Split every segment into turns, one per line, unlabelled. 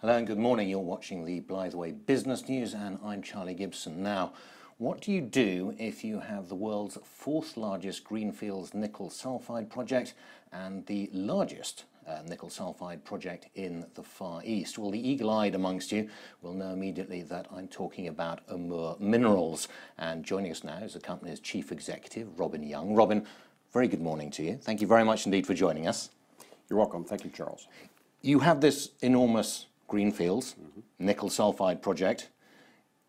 Hello and good morning. You're watching the Blytheweigh Business News and I'm Charlie Gibson. Now, what do you do if you have the world's fourth largest greenfields nickel sulfide project and the largest nickel sulfide project in the Far East? Well, the eagle-eyed amongst you will know immediately that I'm talking about Amur Minerals. And joining us now is the company's chief executive, Robin Young. Robin, very good morning to you. Thank you very much indeed for joining us.
You're welcome. Thank you, Charles.
You have this enormous greenfields nickel sulfide project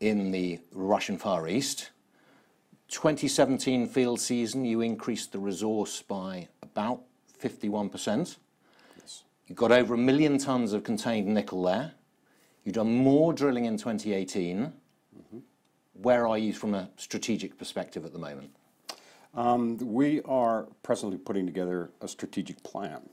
in the Russian Far East. 2017 field season, you increased the resource by about 51%.
Yes.
You've got over 1 million tons of contained nickel there. You've done more drilling in 2018. Where are you from a strategic perspective at the moment?
We are presently putting together a strategic plan.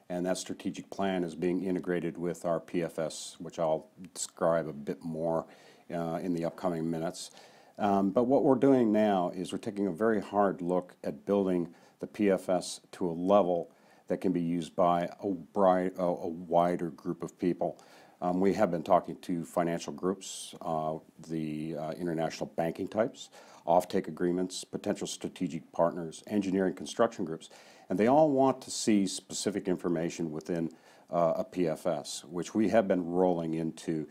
And that strategic plan is being integrated with our PFS, which I'll describe a bit more in the upcoming minutes. But what we're doing now is we're taking a very hard look at building the PFS to a level that can be used by a wider group of people. We have been talking to financial groups, the international banking types, offtake agreements, potential strategic partners, engineering construction groups, and they all want to see specific information within a PFS, which we have been rolling into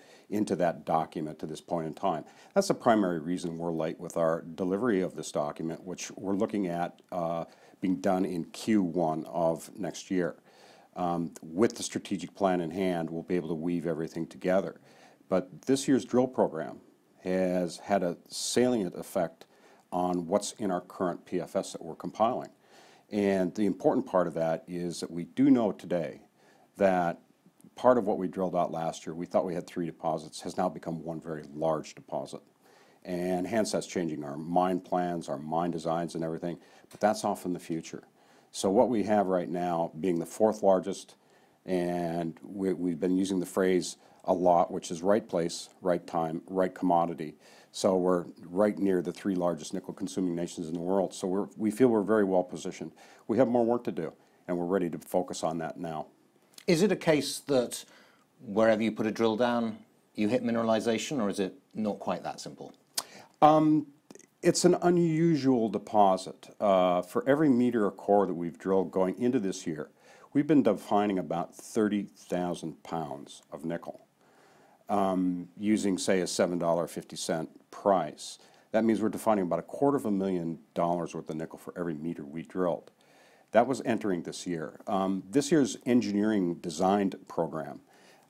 that document to this point in time. That's the primary reason we're late with our delivery of this document, which we're looking at being done in Q1 of next year. With the strategic plan in hand, we'll be able to weave everything together. But this year's drill program has had a salient effect on what's in our current PFS that we're compiling. And the important part of that is that we do know today that part of what we drilled out last year, we thought we had 3 deposits, has now become one very large deposit. And hence that's changing our mine plans, our mine designs and everything, but that's off in the future. So what we have right now being the 4th largest, and we've been using the phrase a lot, which is right place, right time, right commodity. So we're right near the 3 largest nickel consuming nations in the world. So we feel we're very well positioned. We have more work to do, and we're ready to focus on that now.
Is it a case that wherever you put a drill down, you hit mineralization, or is it not quite that simple?
It's an unusual deposit. For every meter of core that we've drilled going into this year, we've been defining about 30,000 pounds of nickel using, say, a $7.50 price. That means we're defining about $250,000 worth of nickel for every meter we drilled. That was entering this year. This year's engineering designed program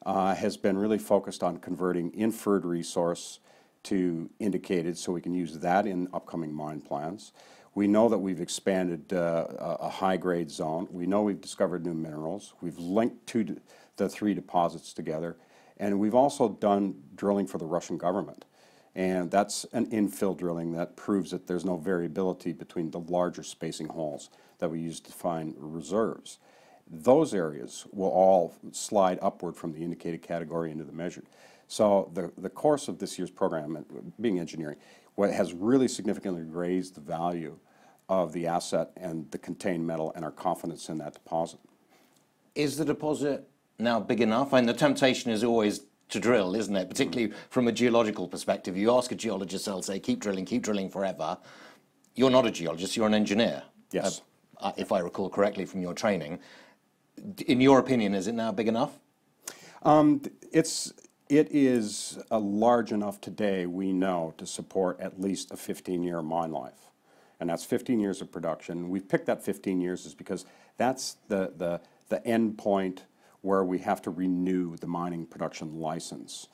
has been really focused on converting inferred resource to indicated so we can use that in upcoming mine plans. We know that we've expanded a high-grade zone. We know we've discovered new minerals. We've linked the 3 deposits together. And we've also done drilling for the Russian government. And that's an infill drilling that proves that there's no variability between the larger spacing holes that we use to find reserves. Those areas will all slide upward from the indicated category into the measured. So the course of this year's program, being engineering, what has really significantly raised the value of the asset and the contained metal and our confidence in that deposit.
Is the deposit now big enough? And the temptation is always to drill, isn't it? Particularly from a geological perspective. You ask a geologist, they'll say, keep drilling forever. You're not a geologist, you're an engineer.
Yes.
If I recall correctly from your training. In your opinion, is it now big enough?
It is large enough today, we know, to support at least a 15-year mine life. And that's 15 years of production. We've picked that 15 years is because that's the end point where we have to renew the mining production license.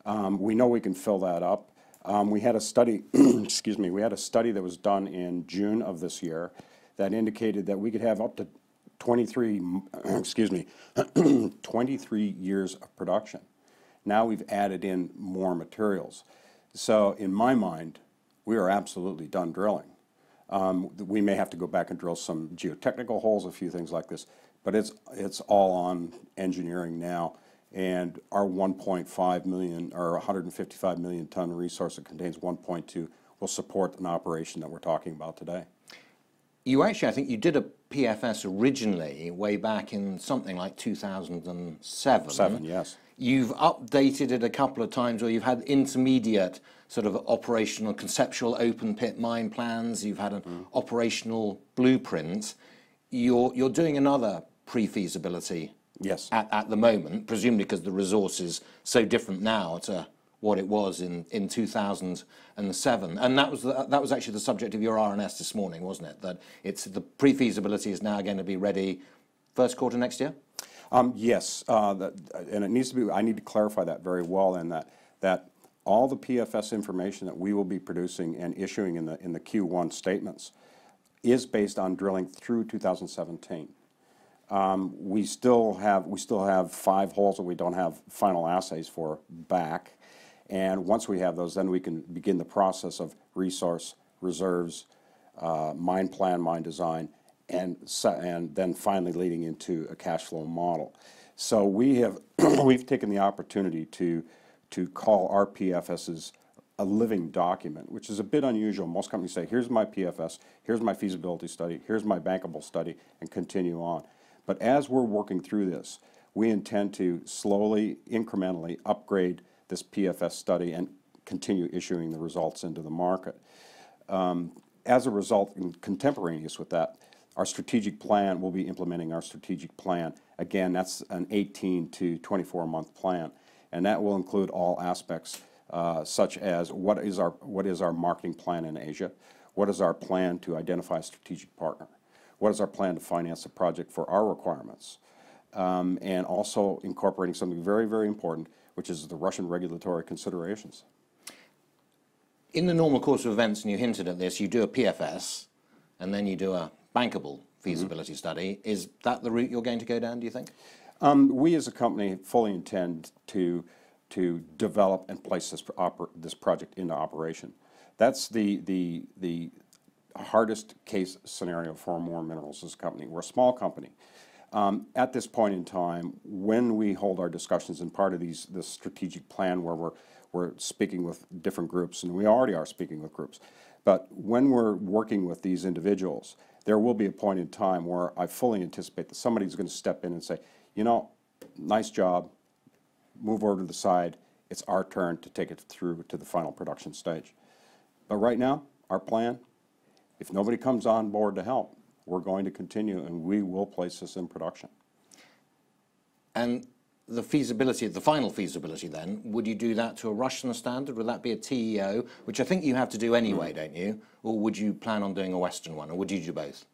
We know we can fill that up. We had a study, excuse me, we had a study that was done in June of this year that indicated that we could have up to 23 years of production. Now we've added in more materials. So in my mind, we are absolutely done drilling. We may have to go back and drill some geotechnical holes, a few things like this, but it's all on engineering now. And our 1.5 million or 155 million ton resource that contains 1.2 will support an operation that we're talking about today.
You actually, I think you did a PFS originally way back in something like 2007.
Seven, yes.
You've updated it a couple of times, or you've had intermediate sort of operational, conceptual open pit mine plans. You've had an operational blueprint. You're doing another pre-feasibility
Yes.
at the moment, presumably because the resource is so different now to what it was in 2007. And that was actually the subject of your RNS this morning, wasn't it? That it's the pre-feasibility is now going to be ready first quarter next year?
Yes, and it needs to be. I need to clarify that very well, and that all the PFS information that we will be producing and issuing in the Q1 statements is based on drilling through 2017. We still have 5 holes that we don't have final assays for back, and once we have those, then we can begin the process of resource reserves, mine plan, mine design, and then finally leading into a cash flow model. So we've taken the opportunity to call our PFSs a living document, which is a bit unusual. Most companies say, here's my PFS, here's my feasibility study, here's my bankable study, and continue on. But as we're working through this, we intend to slowly, incrementally upgrade this PFS study and continue issuing the results into the market. As a result, in contemporaneous with that, our strategic plan, we'll be implementing our strategic plan. Again, that's an 18 to 24-month plan, and that will include all aspects such as what is our marketing plan in Asia, what is our plan to identify a strategic partner, what is our plan to finance the project for our requirements, and also incorporating something very, very important, which is the Russian regulatory considerations.
In the normal course of events, and you hinted at this, you do a PFS, and then you do a bankable feasibility study. Is that the route you're going to go down, do you think?
We as a company fully intend to develop and place this project into operation. That's the hardest case scenario for Amur Minerals as a company. We're a small company. At this point in time, when we hold our discussions and part of this strategic plan where we're speaking with different groups, and we already are speaking with groups, but when we're working with these individuals, there will be a point in time where I fully anticipate that somebody's going to step in and say, you know, nice job, move over to the side, it's our turn to take it through to the final production stage. But right now, our plan, if nobody comes on board to help, we're going to continue and we will place this in production.
And the feasibility, the final feasibility then, would you do that to a Russian standard? Would that be a TEO, which I think you have to do anyway, don't you? Or would you plan on doing a Western one, or would you do both?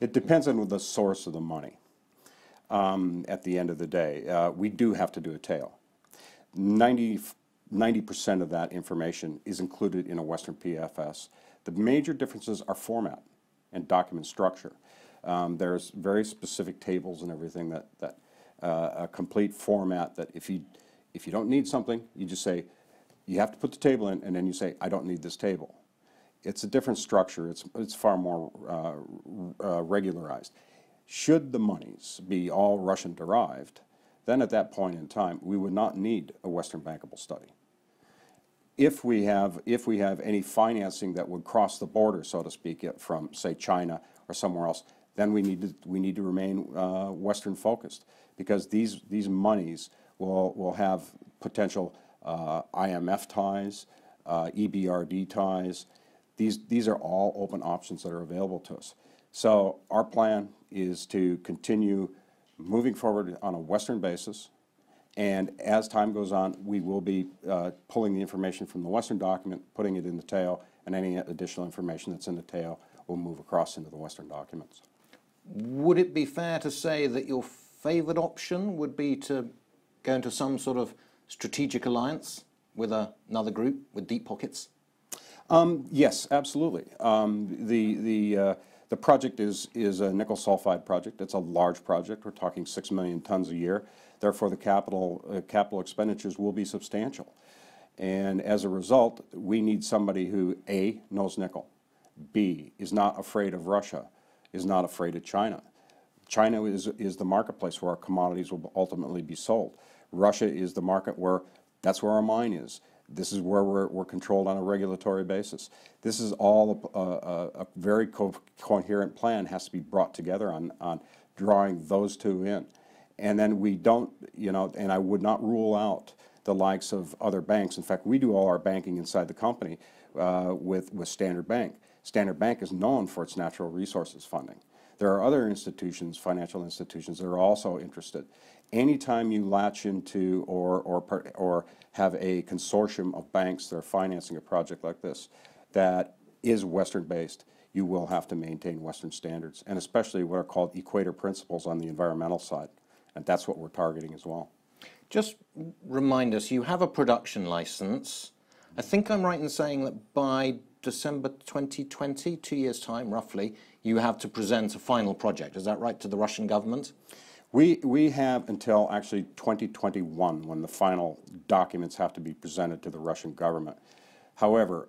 It depends on the source of the money. At the end of the day, we do have to do a tail. 90% of that information is included in a Western PFS. The major differences are format and document structure. There's very specific tables and everything that a complete format that if you don't need something, you just say, you have to put the table in, and then you say, I don't need this table. It's a different structure. It's far more regularized. Should the monies be all Russian derived, then at that point in time, we would not need a Western bankable study. If we have any financing that would cross the border, so to speak, from say China or somewhere else, then we need to remain Western focused, because these monies will have potential IMF ties, EBRD ties. These are all open options that are available to us. So our plan is to continue moving forward on a Western basis, and as time goes on, we will be pulling the information from the Western document, putting it in the tail, and any additional information that's in the tail will move across into the Western documents.
Would it be fair to say that your favored option would be to go into some sort of strategic alliance with another group with deep pockets?
Yes, absolutely. The project is a nickel sulfide project. It's a large project. We're talking 6 million tons a year. Therefore, the capital expenditures will be substantial. And as a result, we need somebody who, A, knows nickel, B, is not afraid of Russia, is not afraid of China. China is the marketplace where our commodities will ultimately be sold. Russia is the market where that's where our mine is. This is where we're controlled on a regulatory basis. This is all a very coherent plan has to be brought together on drawing those two in. And then we don't, and I would not rule out the likes of other banks. In fact, we do all our banking inside the company with Standard Bank. Standard Bank is known for its natural resources funding. There are other institutions, financial institutions, that are also interested. Anytime you latch into or have a consortium of banks that are financing a project like this that is Western-based, you will have to maintain Western standards, and especially what are called equator principles on the environmental side. And that's what we're targeting as well.
Just remind us, you have a production license. I think I'm right in saying that by December 2020, 2 years' time roughly, you have to present a final project. Is that right, to the Russian government?
We have until actually 2021 when the final documents have to be presented to the Russian government. However,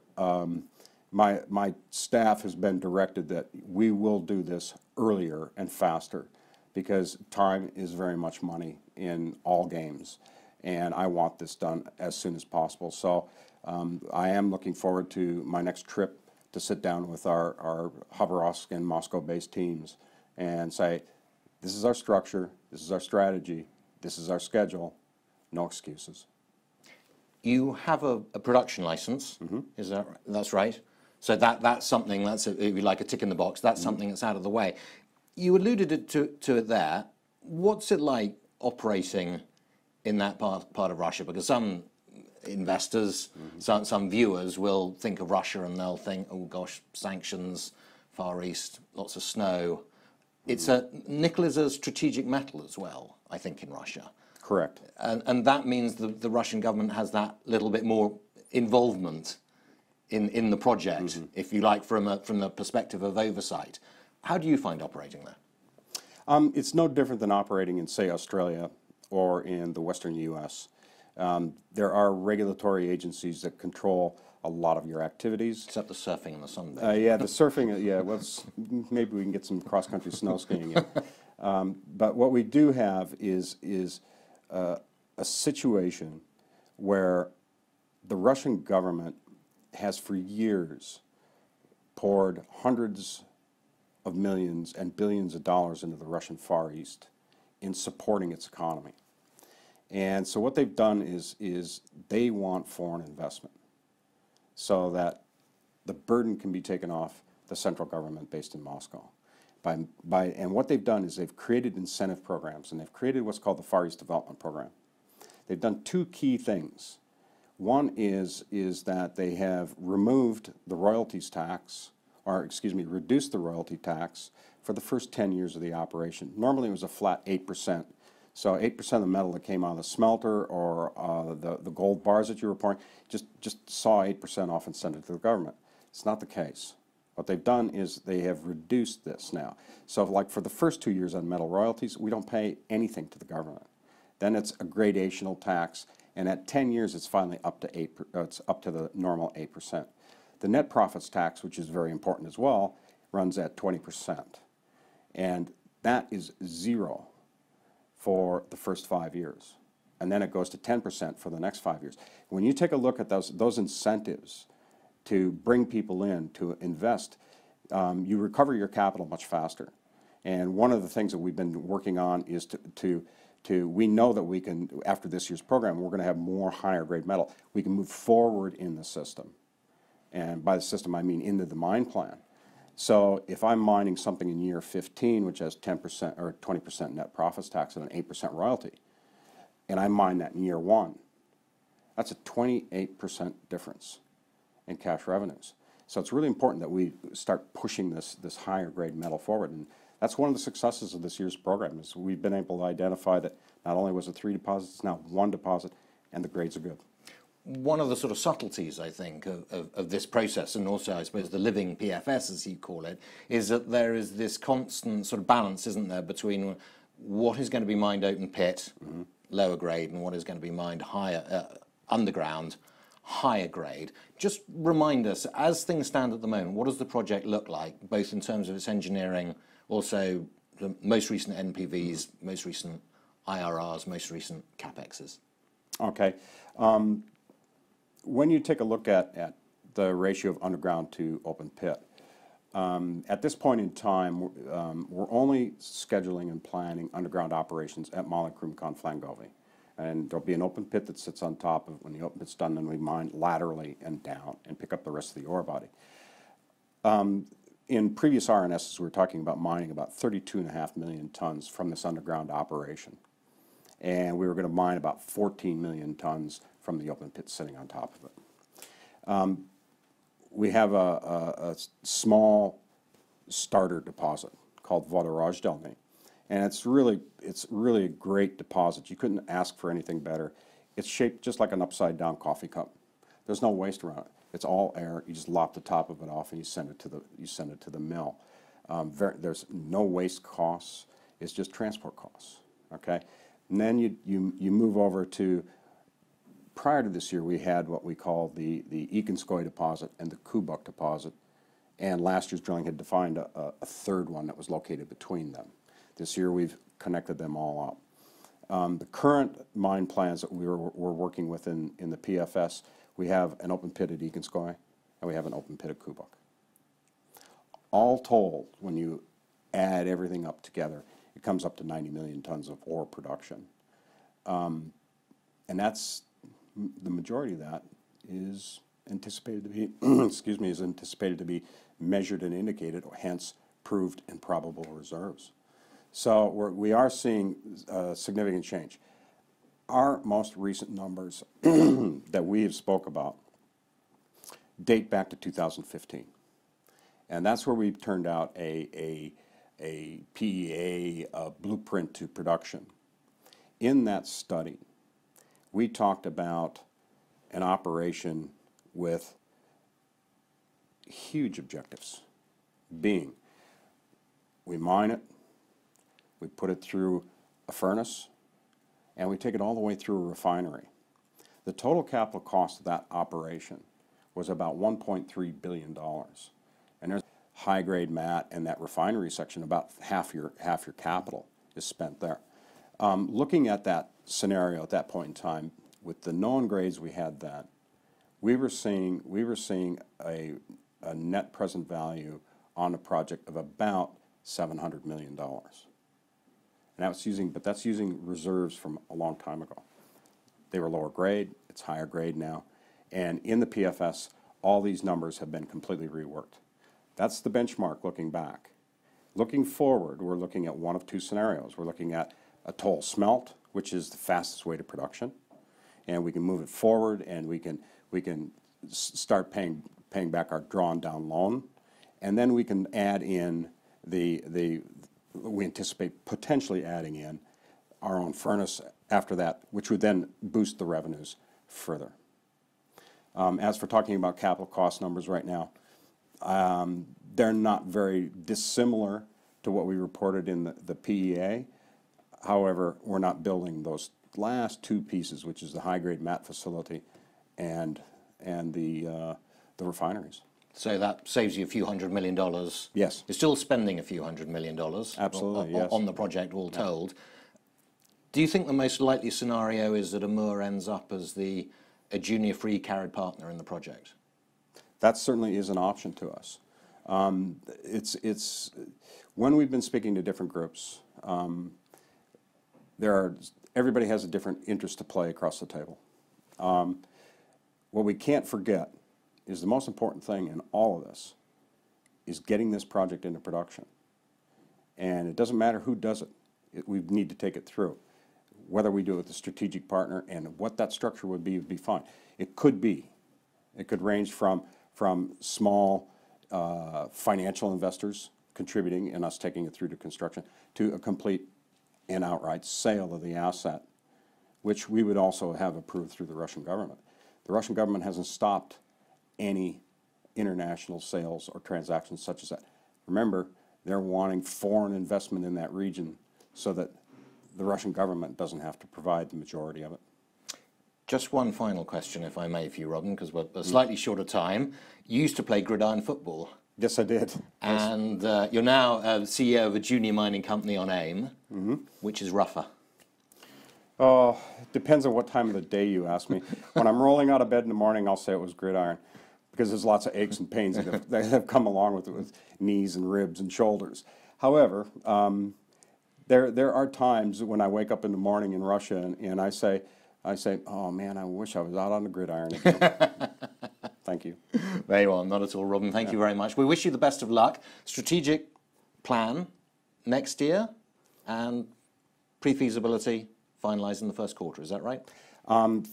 my staff has been directed that we will do this earlier and faster because time is very much money in all games, and I want this done as soon as possible. So I am looking forward to my next trip to sit down with our Khabarovsk and Moscow-based teams and say, this is our structure, this is our strategy, this is our schedule, no excuses.
You have a production license, is that right? That's right. So that's something, that's if you like a tick in the box, that's something that's out of the way. You alluded to it there. What's it like operating in that part of Russia? Because some investors, some viewers will think of Russia and they'll think, oh gosh, sanctions, Far East, lots of snow. Nickel is a strategic metal as well, I think, in Russia.
Correct.
And that means the Russian government has that little bit more involvement in the project, if you like, from the perspective of oversight. How do you find operating there?
It's no different than operating in, say, Australia or in the Western U.S. There are regulatory agencies that control a lot of your activities.
Except the surfing and the sunbathing.
Yeah, the surfing, yeah, well, maybe we can get some cross-country snow skiing in. But what we do have is a situation where the Russian government has for years poured hundreds of millions and billions of dollars into the Russian Far East in supporting its economy. And so what they've done is they want foreign investment so that the burden can be taken off the central government based in Moscow. And what they've done is they've created incentive programs, and they've created what's called the Far East Development Program. They've done two key things. One is that they have removed the royalties tax, or excuse me, reduced the royalty tax for the first 10 years of the operation. Normally it was a flat 8%. So 8% of the metal that came out of the smelter or the gold bars that you were pouring, just saw 8% off and sent it to the government. It's not the case. What they've done is they have reduced this now. So like for the first 2 years on metal royalties, we don't pay anything to the government. Then it's a gradational tax, and at 10 years it's finally up to it's up to the normal 8%. The net profits tax, which is very important as well, runs at 20%. And that is zero for the first 5 years. And then it goes to 10% for the next 5 years. When you take a look at those incentives to bring people in, to invest, you recover your capital much faster. And one of the things that we've been working on is we know that we can, after this year's program, we're going to have more higher grade metal. We can move forward in the system. And by the system, I mean into the mine plan. So if I'm mining something in year 15, which has 10% or 20% net profits tax and an 8% royalty, and I mine that in year 1, that's a 28% difference in cash revenues. So it's really important that we start pushing this higher grade metal forward. And that's one of the successes of this year's program, is we've been able to identify that not only was it 3 deposits, it's now 1 deposit, and the grades are good.
One of the sort of subtleties, I think, of this process, and also, I suppose, the living PFS, as you call it, is that there is this constant sort of balance, isn't there, between what is going to be mined open pit, lower grade, and what is going to be mined higher, underground, higher grade. Just remind us, as things stand at the moment, what does the project look like, both in terms of its engineering, also the most recent NPVs, most recent IRRs, most recent CapExes?
Okay. when you take a look at the ratio of underground to open pit, at this point in time, we're only scheduling and planning underground operations at Blytheweigh. And there'll be an open pit that sits on top of, when the open pit's done, then we mine laterally and down and pick up the rest of the ore body. In previous RNSs, we were talking about mining about 32.5 million tons from this underground operation. And we were going to mine about 14 million tons from the open pit sitting on top of it. We have a small starter deposit called Voderaj-Delny. And it's really a great deposit. You couldn't ask for anything better. It's shaped just like an upside down coffee cup. There's no waste around it. It's all air. You just lop the top of it off and you send it to the mill. There's no waste costs. It's just transport costs. Okay, and then you move over to, prior to this year, we had what we call the Ekinskoy deposit and the Kubuk deposit, and last year's drilling had defined a third one that was located between them. This year we've connected them all up. The current mine plans that we're working with in the PFS, we have an open pit at Ekinskoy and we have an open pit at Kubuk. All told, when you add everything up together, it comes up to 90 million tons of ore production. And that's, the majority of that is anticipated to be, excuse me, is anticipated to be measured and indicated, or hence proved and probable reserves. So we are seeing significant change. Our most recent numbers that we have spoke about date back to 2015. And that's where we've turned out a PEA, a blueprint to production. In that study, we talked about an operation with huge objectives, being we mine it, we put it through a furnace, and we take it all the way through a refinery. The total capital cost of that operation was about $1.3 billion. And there's high-grade mat and that refinery section, about half your capital is spent there. Looking at that scenario at that point in time, with the known grades we had then, we were seeing a net present value on a project of about $700 million. And that's using reserves from a long time ago. They were lower grade, it's higher grade now, and in the PFS, all these numbers have been completely reworked. That's the benchmark looking back. Looking forward, we're looking at one of two scenarios. We're looking at a toll smelt, which is the fastest way to production, and we can move it forward, and we can start paying back our drawn down loan, and then we can add in we anticipate potentially adding in our own furnace after that, which would then boost the revenues further. As for talking about capital cost numbers right now, they're not very dissimilar to what we reported in the PEA. However, we're not building those last two pieces, which is the high-grade mat facility and the refineries.
So that saves you a few $100 million.
Yes.
You're still spending a few $100 million.
Absolutely, yes.
On the project, all told. Do you think the most likely scenario is that Amur ends up as a junior free carried partner in the project?
That certainly is an option to us. When we've been speaking to different groups, everybody has a different interest to play across the table. What we can't forget is the most important thing in all of this is getting this project into production. And it doesn't matter who does it. We need to take it through. Whether we do it with a strategic partner and what that structure would be fine. It could range from small financial investors contributing and us taking it through to construction to a complete and outright sale of the asset, which we would also have approved through the Russian government. The Russian government hasn't stopped any international sales or transactions such as that. Remember, they're wanting foreign investment in that region so that the Russian government doesn't have to provide the majority of it.
Just one final question, if I may, for you, Robin, because we're a slightly shorter time. You used to play gridiron football.
Yes, I did.
And you're now CEO of a junior mining company on AIM, which is rougher.
Oh, it depends on what time of the day you ask me. When I'm rolling out of bed in the morning, I'll say it was gridiron, because there's lots of aches and pains that have come along with it, with knees and ribs and shoulders. However, there are times when I wake up in the morning in Russia and I say, oh man, I wish I was out on the gridiron again. Thank you.
Very well, not at all, Robin. Thank you very much. We wish you the best of luck. Strategic plan next year, and pre-feasibility finalised in the first quarter. Is that right?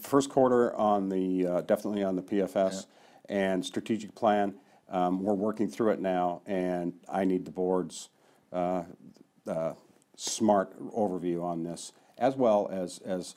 First quarter on the definitely on the PFS, and strategic plan. We're working through it now, and I need the board's smart overview on this, as well as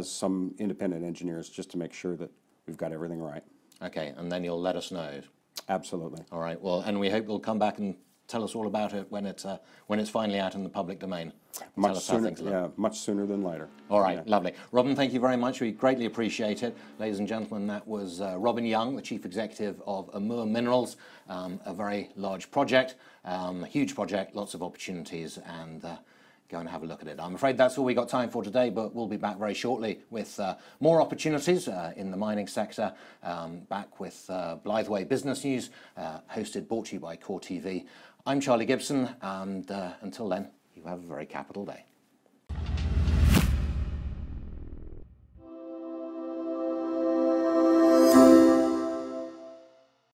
some independent engineers, just to make sure that we've got everything right.
Okay, and then you'll let us know.
Absolutely.
All right. Well, and we hope you'll come back and tell us all about it when it's finally out in the public domain.
Much sooner, yeah, much sooner than later.
All right, lovely. Robin, thank you very much. We greatly appreciate it. Ladies and gentlemen, that was Robin Young, the Chief Executive of Amur Minerals, a very large project, huge project, lots of opportunities, and go and have a look at it. I'm afraid that's all we got time for today, but we'll be back very shortly with more opportunities in the mining sector, back with Blytheweigh Business News, brought to you by Core TV. I'm Charlie Gibson, and until then, you have a very capital day.